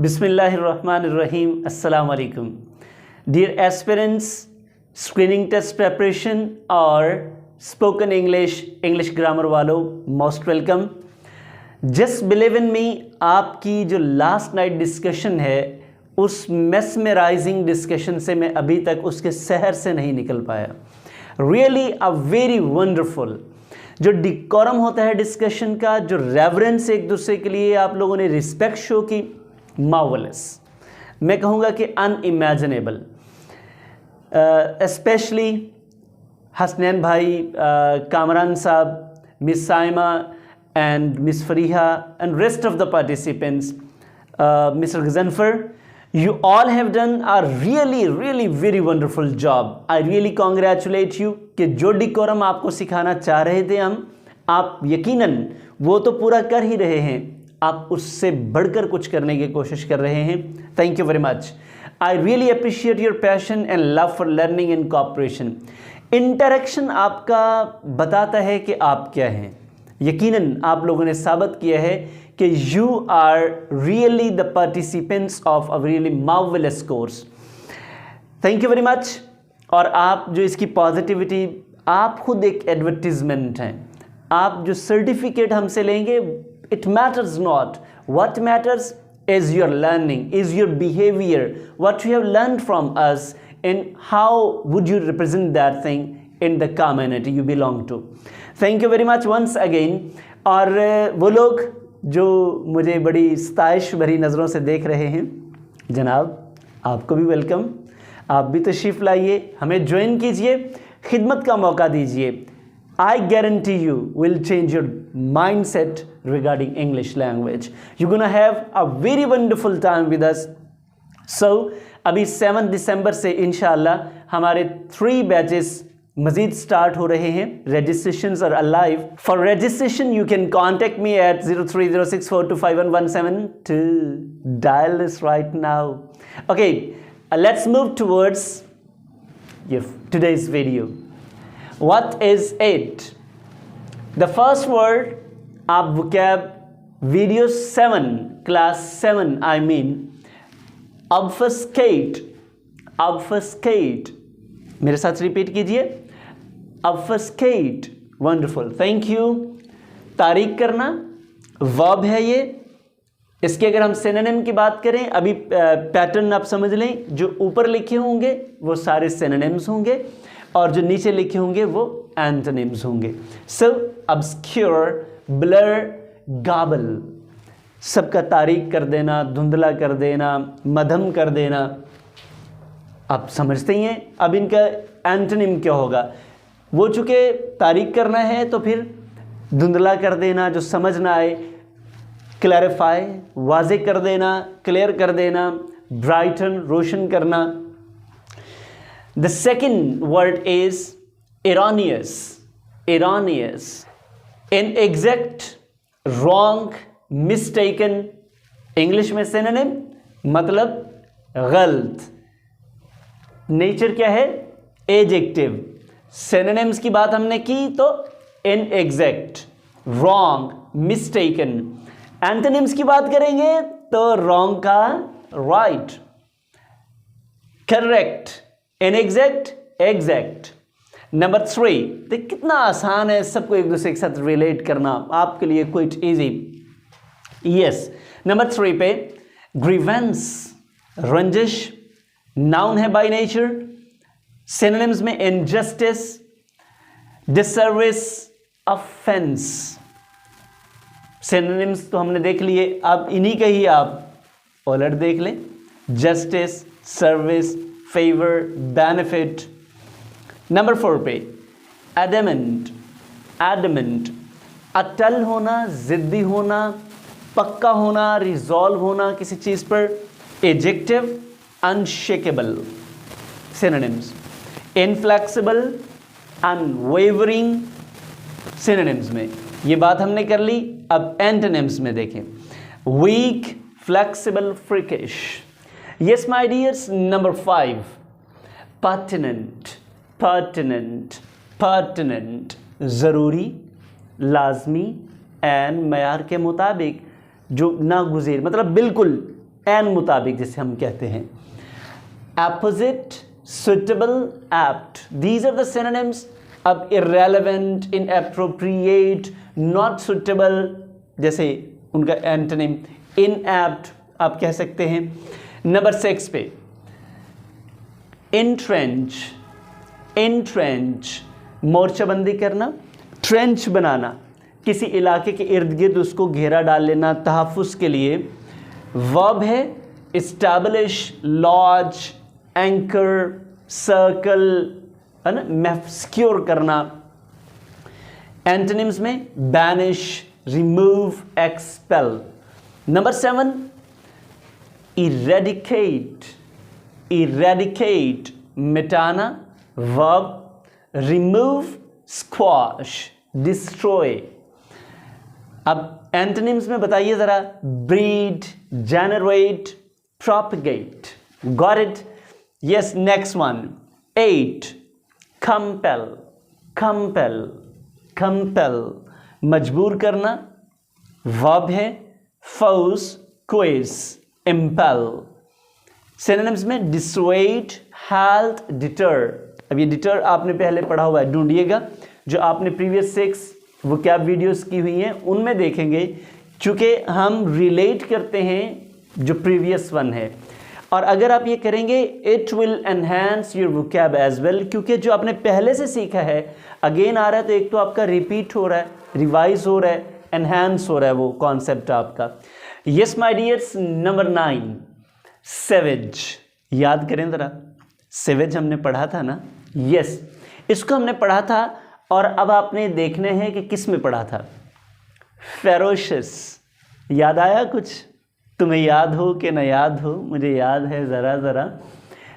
बिस्मिल्लाहिर्रहमानिर्रहीम अस्सलाम वालेकुम। Dear aspirants, screening test preparation और स्पोकन इंग्लिश ग्रामर वालों, most welcome. Just believe in me, आपकी जो लास्ट नाइट डिस्कशन है उस मेस्मराइजिंग डिस्कशन से मैं अभी तक उसके सहर से नहीं निकल पाया। रियली अ वेरी वंडरफुल जो डिकोरम होता है डिस्कशन का, जो रेवरेंस एक दूसरे के लिए आप लोगों ने रिस्पेक्ट शो की, मार्वलस, मैं कहूँगा कि अनइमेजिनेबल। स्पेशली हसनैन भाई, कामरान साहब, miss Saima and Miss Fariha and rest of the participants, Mr. Gazanfar, you all have done a really very wonderful job. I really congratulate you कि जो डिकोरम आपको सिखाना चाह रहे थे आप यकीनन वो तो पूरा कर ही रहे हैं, आप उससे बढ़कर कुछ करने की कोशिश कर रहे हैं। Thank you very much. I really appreciate your passion and love for learning and cooperation. Interaction आपका बताता है कि आप क्या हैं। यकीनन आप लोगों ने साबित किया है कि you are really the participants of a really marvellous course. Thank you very much. और आप जो इसकी पॉजिटिविटी, आप खुद एक एडवर्टीजमेंट हैं। आप जो सर्टिफिकेट हमसे लेंगे, it matters not. What matters is your learning, is your behavior, what you have learned from us, and how would you represent that thing in the community you belong to. Thank you very much once again. और वो लोग जो मुझे बड़ी सताइश भरी नज़रों से देख रहे हैं, जनाब आपको भी वेलकम। आप भी तशरीफ़ लाइए, हमें ज्वाइन कीजिए, खिदमत का मौका दीजिए। I guarantee you will change your mindset regarding English language. You're gonna have a very wonderful time with us. So अभी 7 दिसंबर से इंशाल्लाह हमारे 3 बैचेस मज़ीद स्टार्ट हो रहे हैं। Registrations are alive. For registration you can contact me at 0306425117 to dial this right now. Okay, let's move towards today's video. What is it? The first word, आप vocab video 7, class 7 I mean, obfuscate. Obfuscate, मेरे साथ repeat कीजिए, obfuscate. Wonderful, thank you. तारीख करना verb है ये। इसके अगर हम सिनोनिम की बात करें, अभी पैटर्न आप समझ लें, जो ऊपर लिखे होंगे वो सारे सिनोनिम्स होंगे और जो नीचे लिखे होंगे वो एंटोनिम्स होंगे। सो ऑब्स्क्योर, ब्लर, गाबल, सबका तारीक कर देना, धुंधला कर देना, मध्यम कर देना, आप समझते ही हैं। अब इनका एंटोनिम क्या होगा? वो चूँकि तारीक करना है तो फिर धुंधला कर देना, जो समझ ना आए, क्लैरिफाई, वाज़े कर देना, क्लियर कर देना, ब्राइटन, रोशन करना। The second word is erroneous. Erroneous, inexact, wrong, mistaken. English में synonym मतलब गलत। नेचर क्या है? एडजेक्टिव। synonyms की बात हमने की तो inexact, wrong, mistaken. एंटोनिम्स की बात करेंगे तो wrong का right, correct, inexact, exact. Number 3, देख कितना आसान है सबको एक दूसरे के साथ रिलेट करना, आपके लिए क्विट इजी। यस, नंबर 3 पे ग्रीवेंस, रंजिश, नाउन है बाय नेचर। सिनोनिम्स में इनजस्टिस, डिसर्विस, ऑफेंस। सिनोनिम्स तो हमने देख लिए, अब इन्हीं का ही आप उलट देख लें। Justice, service, favour, benefit. Number 4 पे एडमेंट। एडमेंट, अटल होना, जिद्दी होना, पक्का होना, रिजॉल्व होना किसी चीज़ पर। Adjective, unshakeable. Synonyms, inflexible, unwavering. Synonyms में ये बात हमने कर ली। अब एंटोनिम्स में देखें, weak, flexible, freakish. Yes, my dears, number 5, pertinent. Pertinent, pertinent, ज़रूरी, लाजमी एंड मयार के मुताबिक, जो नागुज़ीर मतलब बिल्कुल एन मुताबिक जिसे हम कहते हैं। Opposite, suitable, apt, these are the synonyms। अब irrelevant, inappropriate, not suitable जैसे उनका एंटोनिम inept आप कह सकते हैं। नंबर 6 पे entrench, मोर्चाबंदी करना, ट्रेंच बनाना, किसी इलाके के इर्द गिर्द उसको घेरा डाल लेना तहफ़्फ़ुज़ के लिए। वर्ब है establish, lodge, एंकर, सर्कल, है ना, सिक्योर करना। एंटोनिम्स में banish, remove, expel. Number 7 eradicate, मिटाना, वर्ब, रिमूव, स्क्वाश, डिस्ट्रॉय। अब एंटोनिम्स में बताइए ज़रा, breed, generate, propagate. Got it? Yes. Next one 8 compel, मजबूर करना, वर्ब है फोर्स, क्वेस, इम्पेल। सिनोनिम्स में डिसुएड, हेल्प, डिटर। अब ये डिटर आपने पहले पढ़ा हुआ है, ढूंढिएगा जो आपने प्रीवियस 6 वोकैब वीडियोस की हुई हैं उनमें देखेंगे, क्योंकि हम रिलेट करते हैं जो प्रीवियस वन है। और अगर आप ये करेंगे it will enhance your vocab as well, क्योंकि जो आपने पहले से सीखा है अगेन आ रहा है, तो एक तो आपका रिपीट हो रहा है, रिवाइज हो रहा है, एनहांस हो रहा है वो कॉन्सेप्ट आपका। Yes my dears. Number 9 savage. याद करें ज़रा, सेवेज हमने पढ़ा था ना। यस, इसको हमने पढ़ा था और अब आपने देखने हैं कि किस में पढ़ा था। फेरोशियस। याद आया कुछ? तुम्हें याद हो कि न याद हो, मुझे याद है ज़रा।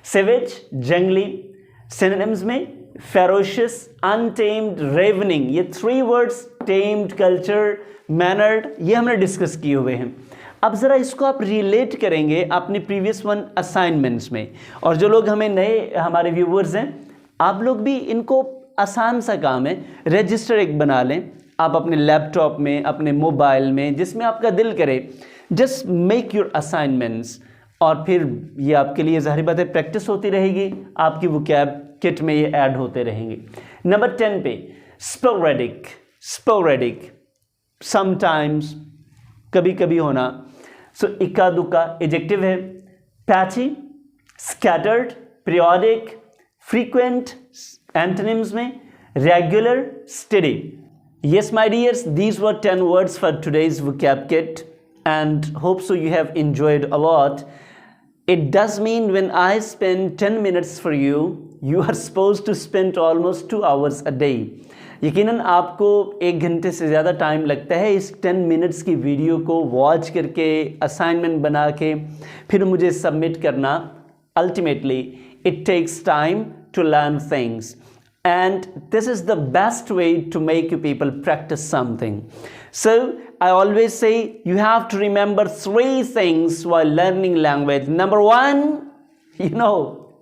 सेवेज जंगली। सिनोनिम्स में फेरोशियस, अनटेम्ड, रेवनिंग। ये 3 वर्ड्स, टेम्ड, कल्चर, मैनर्ड, ये हमने डिस्कस किए हुए हैं। अब ज़रा इसको आप रिलेट करेंगे अपने प्रीवियस वन असाइनमेंट्स में। और जो लोग हमें नए हमारे व्यूवर्स हैं, आप लोग भी इनको आसान सा काम है, रजिस्टर एक बना लें आप अपने लैपटॉप में, अपने मोबाइल में, जिसमें आपका दिल करे। जस्ट मेक योर असाइनमेंट्स और फिर ये आपके लिए ज़ाहिर बात है प्रैक्टिस होती रहेगी, आपकी वोकैब किट में ये ऐड होते रहेंगे। नंबर 10 पे स्पोरेडिक, समटाइम्स, कभी कभी होना। सो इक्का दुक्का एडजेक्टिव है। Patchy, scattered, periodic, frequent. Antonyms में regular, steady. Yes my dears, these were 10 words for today's vocab kit and hope so you have enjoyed a lot. It does mean when I spend 10 minutes for you, you are supposed to spend almost 2 hours a day. यकीनन आपको 1 घंटे से ज़्यादा time लगता है इस 10 minutes की video को वॉच करके, असाइनमेंट बना के फिर मुझे सबमिट करना। Ultimately, it takes time to learn things. And this is the best way to make you people practice something. So I always say you have to remember 3 things while learning language. Number 1,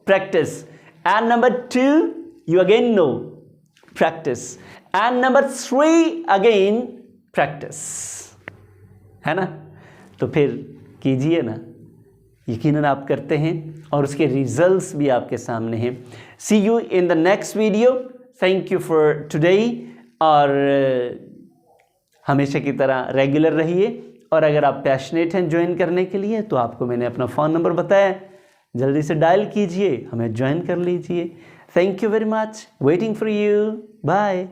practice. And number 2, you again know, practice. And number 3, again, practice. है ना? तो फिर कीजिए ना, यकीनन आप करते हैं और उसके रिजल्ट्स भी आपके सामने हैं। See you in the next video. Thank you for today. और हमेशा की तरह रेगुलर रहिए, और अगर आप पैशनेट हैं ज्वाइन करने के लिए तो आपको मैंने अपना फ़ोन नंबर बताया, जल्दी से डायल कीजिए, हमें ज्वाइन कर लीजिए। Thank you very much, waiting for you, bye.